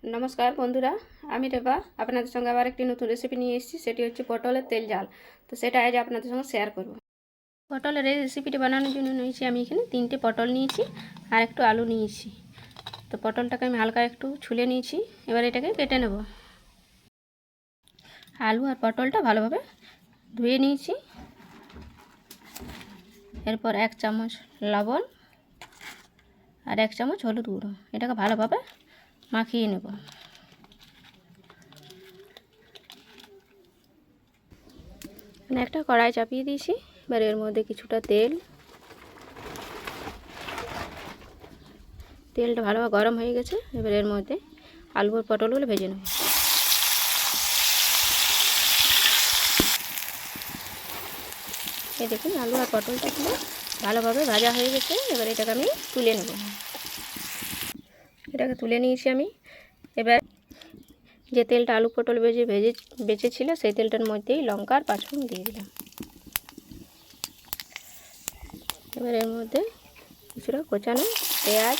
নমস্কার বন্ধুরা, আমি রেবা আপনাদের সঙ্গে আবার একটি নতুন রেসিপি নিয়ে এসেছি। সেটি হচ্ছে পটলের তেল ঝাল। তো সেটা আজ আপনাদের সঙ্গে শেয়ার করব। পটলের এই রেসিপিটি বানানোর জন্য নিয়েছি আমি এখানে 3টে পটল নিয়েছি আর একটু আলু নিয়েছি। তো পটলটাকে আমি হালকা একটু ছুলে নিয়েছি, এবার এটাকে কেটে নেব। আলু আর পটলটা ভালোভাবে ধুয়ে নিয়েছি। এরপর 1 চামচ লবণ আর 1 চামচ হলুদ গুঁড়ো, এটাকে ভালোভাবে মাখিয়ে নেব। একটা কড়াই চাপিয়ে দিয়েছি, এবার এর মধ্যে কিছুটা তেলটা ভালোভাবে গরম হয়ে গেছে। এবার এর মধ্যে আলু আর পটলগুলো ভেজে নেব। এই দেখুন আলু আর পটলটা কিন্তু ভালোভাবে ভাজা হয়ে গেছে। এবার এটাকে আমি তুলে নেব। এটাকে তুলে নিয়েছি আমি। এবার যে তেলটা আলু পটল বেঁচেছিল সেই তেলটার মধ্যেই লঙ্কা আর পাঁচফোড়ন দিয়ে দিলাম। এবার এর মধ্যে কিছুটা কোচানো পেঁয়াজ,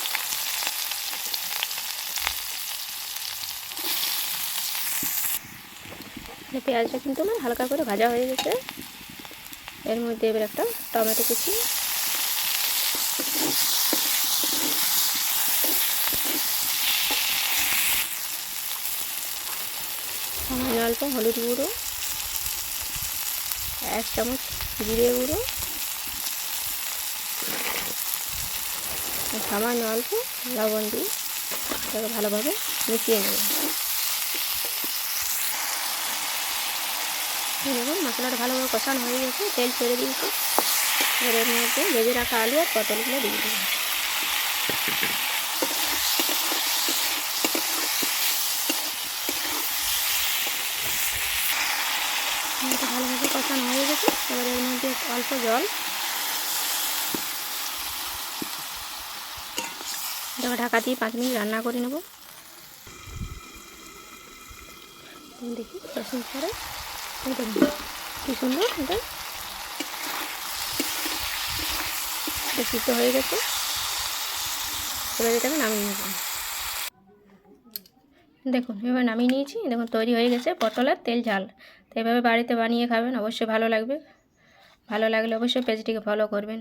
পেঁয়াজটা কিন্তু আমার হালকা করে ভাজা হয়ে গেছে। এর মধ্যে এবার একটা টমেটো কুচি, সামান্য অল্প হলুদ গুঁড়ো, 1 চামচ জিরে গুঁড়ো, সামান্য অল্প লবণ দিয়ে এটাকে ভালোভাবে মিশিয়ে নেব। দেখুন মশলাটা ভালোভাবে কষানো হয়ে গেছে, তেল ছেড়ে দিয়েছে। এবার এর মধ্যে ভেজে রাখা আলু আর পটলগুলো দিয়ে দেবো। ভালোভাবে কষানো হয়ে গেছে। এবার এর মধ্যে অল্প জল, এটাকে ঢাকা দিয়ে 5 মিনিট রান্না করে নেব। দেখি 10 মিনিট পরে কি সুন্দর এটা সিদ্ধ হয়ে গেছে। এবার এটাকে নামিয়ে নেব। দেখুন এবার নামিয়ে নিয়েছি। দেখুন তৈরি হয়ে গেছে পটলের তেল ঝাল। তো এভাবে বাড়িতে বানিয়ে খাবেন, অবশ্যই ভালো লাগবে। ভালো লাগলে অবশ্যই পেজটিকে ফলো করবেন।